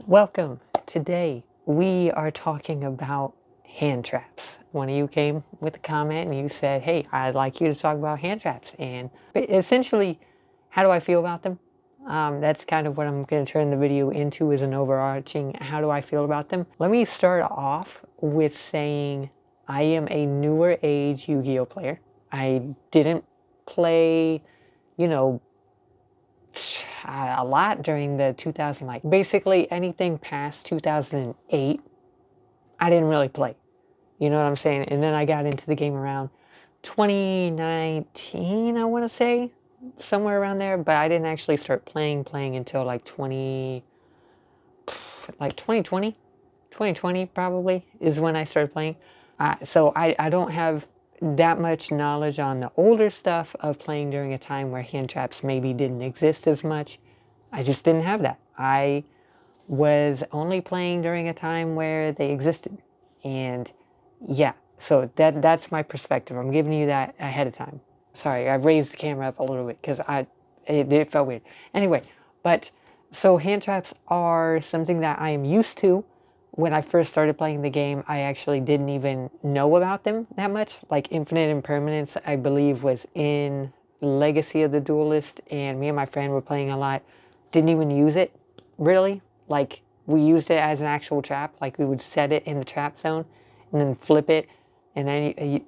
Welcome. Today we are talking about hand traps. One of you came with a comment and you said, hey, I'd like you to talk about hand traps. And essentially, how do I feel about them? That's kind of what I'm going to turn the video into, is an overarching how do I feel about them. Let me start off with saying I am a newer age Yu-Gi-Oh player. I didn't play, a lot during the 2000, like basically anything past 2008, I didn't really play. You know what I'm saying? And then I got into the game around 2019, I want to say, somewhere around there. But I didn't actually start playing until like 2020 probably is when I started playing. So I don't have that much knowledge on the older stuff of playing during a time where hand traps maybe didn't exist as much. I just didn't have that. I was only playing during a time where they existed. And yeah, so that's my perspective. I'm giving you that ahead of time. Sorry, I raised the camera up a little bit because it felt weird. Anyway, but so hand traps are something that I am used to. When I first started playing the game, I actually didn't even know about them that much. Like Infinite Impermanence, I believe, was in Legacy of the Duelist, and me and my friend were playing a lot. Didn't even use it, really. Like, we used it as an actual trap. Like, we would set it in the trap zone, and then flip it, and then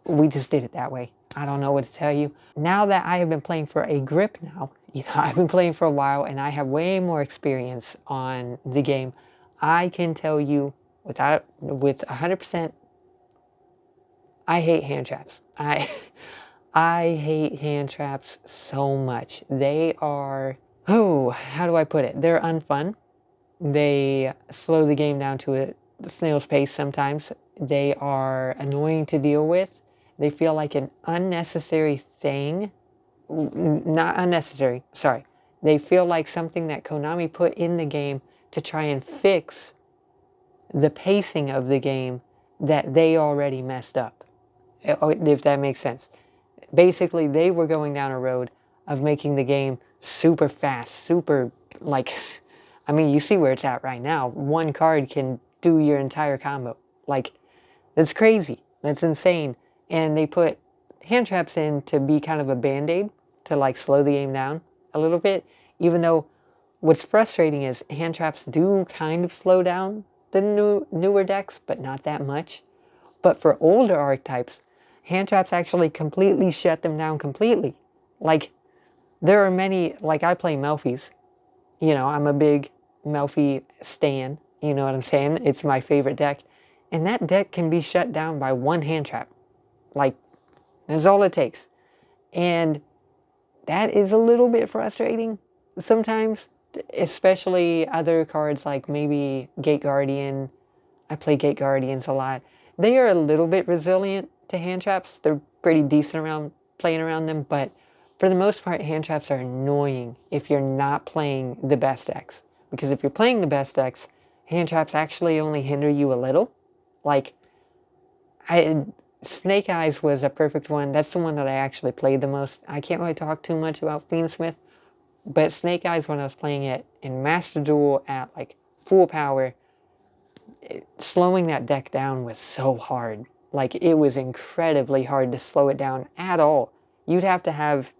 we just did it that way. I don't know what to tell you. Now that I have been playing for a grip now, I've been playing for a while, and I have way more experience on the game. I can tell you with 100%, I hate hand traps. I hate hand traps so much. They are, how do I put it? They're unfun. They slow the game down to a snail's pace sometimes. They are annoying to deal with. They feel like an unnecessary thing. Not unnecessary, sorry. They feel like something that Konami put in the game to try and fix the pacing of the game that they already messed up, if that makes sense. Basically, they were going down a road of making the game super fast, super, like, I mean, you see where it's at right now. One card can do your entire combo. Like, that's crazy. That's insane. And they put hand traps in to be kind of a band-aid to, like, slow the game down a little bit, even though what's frustrating is hand traps do kind of slow down the newer decks, but not that much. But for older archetypes, hand traps actually completely shut them down completely. Like, there are many, like I play Melfi's. I'm a big Melfi stan. You know what I'm saying? It's my favorite deck. And that deck can be shut down by one hand trap. Like, that's all it takes. And that is a little bit frustrating sometimes. Especially other cards like maybe Gate Guardian. I play Gate Guardians a lot. They are a little bit resilient to hand traps. They're pretty decent around playing around them, but for the most part, hand traps are annoying if you're not playing the best decks. Because if you're playing the best decks, hand traps actually only hinder you a little. Like, Snake Eyes was a perfect one. That's the one that I actually played the most. I can't really talk too much about Fiendsmith. But Snake Eyes, when I was playing it in Master Duel at like full power, slowing that deck down was so hard. Like, it was incredibly hard to slow it down at all. You'd have to have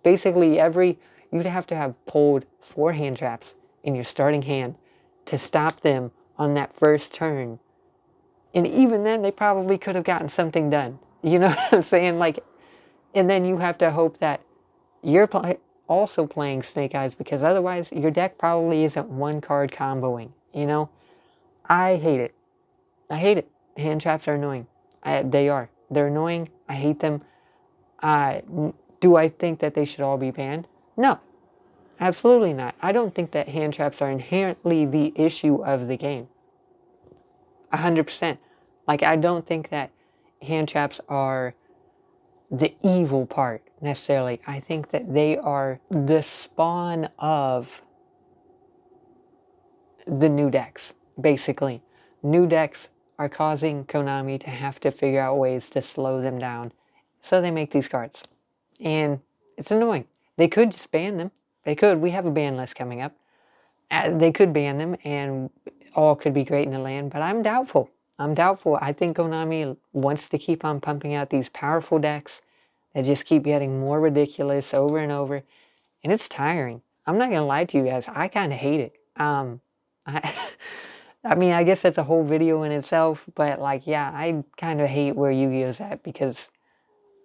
you'd have to have pulled 4 hand traps in your starting hand to stop them on that first turn. And even then, they probably could have gotten something done. You know what I'm saying? Like, and then you have to hope that you're also playing Snake Eyes, because otherwise your deck probably isn't one card comboing. I hate it. I hate it. Hand traps are annoying. They're annoying. I hate them. Do I think that they should all be banned? No, absolutely not. I don't think that hand traps are inherently the issue of the game. 100%. Like, I don't think that hand traps are the evil part necessarily. I think that they are the spawn of the new decks, basically. New decks are causing Konami to have to figure out ways to slow them down, so they make these cards. And it's annoying. They could just ban them. They could. We have a ban list coming up. They could ban them and all could be great in the land, but I'm doubtful. I'm doubtful. I think Konami wants to keep on pumping out these powerful decks that just keep getting more ridiculous over and over, and it's tiring. I'm not gonna lie to you guys. I kind of hate it. I, I mean, I guess that's a whole video in itself, but like, yeah, I kind of hate where Yu-Gi-Oh's at because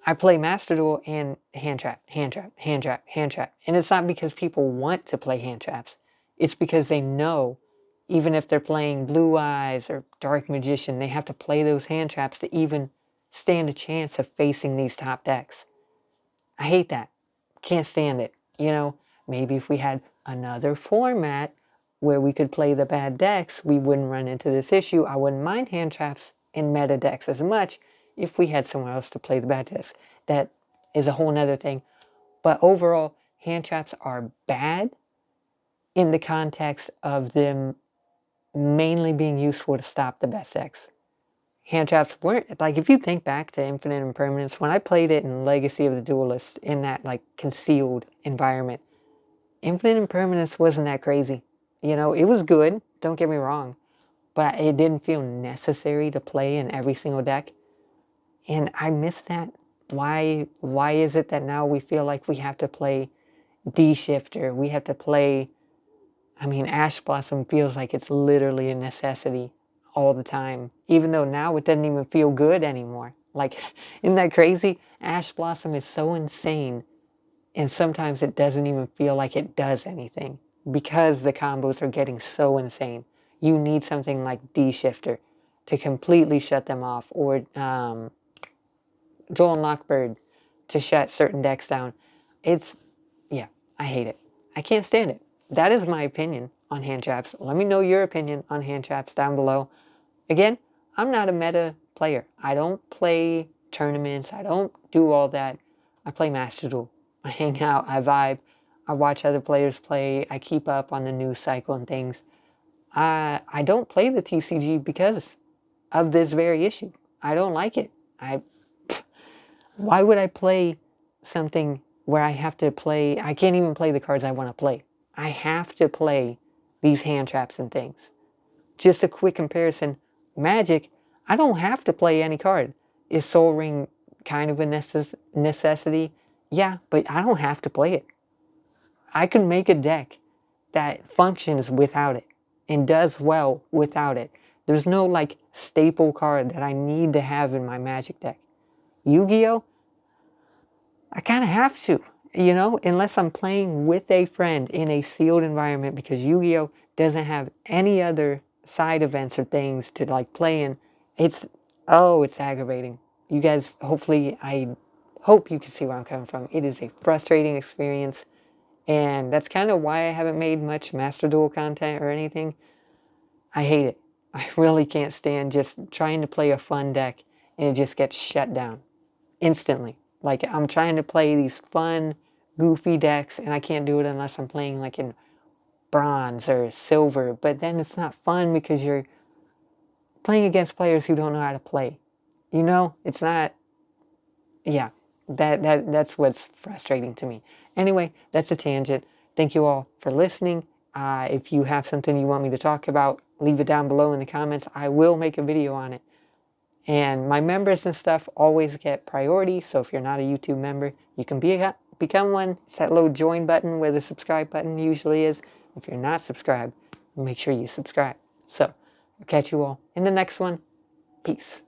I play Master Duel and Handtrap, Handtrap, Handtrap, Handtrap. And it's not because people want to play Handtraps. It's because they know, even if they're playing Blue Eyes or Dark Magician, they have to play those Handtraps to even stand a chance of facing these top decks. I hate that. Can't stand it. You know, maybe if we had another format where we could play the bad decks, we wouldn't run into this issue. I wouldn't mind Handtraps in meta decks as much if we had somewhere else to play the bad decks. That is a whole nother thing. But overall, Handtraps are bad in the context of them mainly being useful to stop the best decks. Handtraps weren't, like, if you think back to Infinite Impermanence, when I played it in Legacy of the Duelist in that, like, concealed environment, Infinite Impermanence wasn't that crazy. You know, it was good, don't get me wrong, but it didn't feel necessary to play in every single deck. And I miss that. Why is it that now we feel like we have to play D-Shifter? We have to play, I mean, Ash Blossom feels like it's literally a necessity all the time. Even though now it doesn't even feel good anymore. Like, isn't that crazy? Ash Blossom is so insane. And sometimes it doesn't even feel like it does anything. Because the combos are getting so insane. You need something like D-Shifter to completely shut them off. Or Joel and Lockbird to shut certain decks down. It's, yeah, I hate it. I can't stand it. That is my opinion on Handtraps. Let me know your opinion on Handtraps down below. Again, I'm not a meta player. I don't play tournaments. I don't do all that. I play Master Duel. I hang out. I vibe. I watch other players play. I keep up on the news cycle and things. I don't play the TCG because of this very issue. I don't like it. Why would I play something where I have to play, I can't even play the cards I want to play. I have to play these hand traps and things. Just a quick comparison, Magic, I don't have to play any card. Is Soul Ring kind of a necessity? Yeah, but I don't have to play it. I can make a deck that functions without it and does well without it. There's no like staple card that I need to have in my Magic deck. Yu-Gi-Oh! I kind of have to, you know, unless I'm playing with a friend in a sealed environment, because Yu-Gi-Oh! Doesn't have any other side events or things to like play in. It's aggravating. You guys, hopefully, I hope you can see where I'm coming from. It is a frustrating experience, and that's kind of why I haven't made much Master Duel content or anything. I hate it. I really can't stand just trying to play a fun deck and it just gets shut down instantly. Like, I'm trying to play these fun, goofy decks, and I can't do it unless I'm playing like in bronze or silver. But then it's not fun because you're playing against players who don't know how to play. You know, it's not. Yeah, that's what's frustrating to me. Anyway, that's a tangent. Thank you all for listening. If you have something you want me to talk about, leave it down below in the comments. I will make a video on it. And my members and stuff always get priority. So if you're not a YouTube member, you can become one. It's that little join button where the subscribe button usually is. If you're not subscribed, make sure you subscribe. So I'll catch you all in the next one. Peace.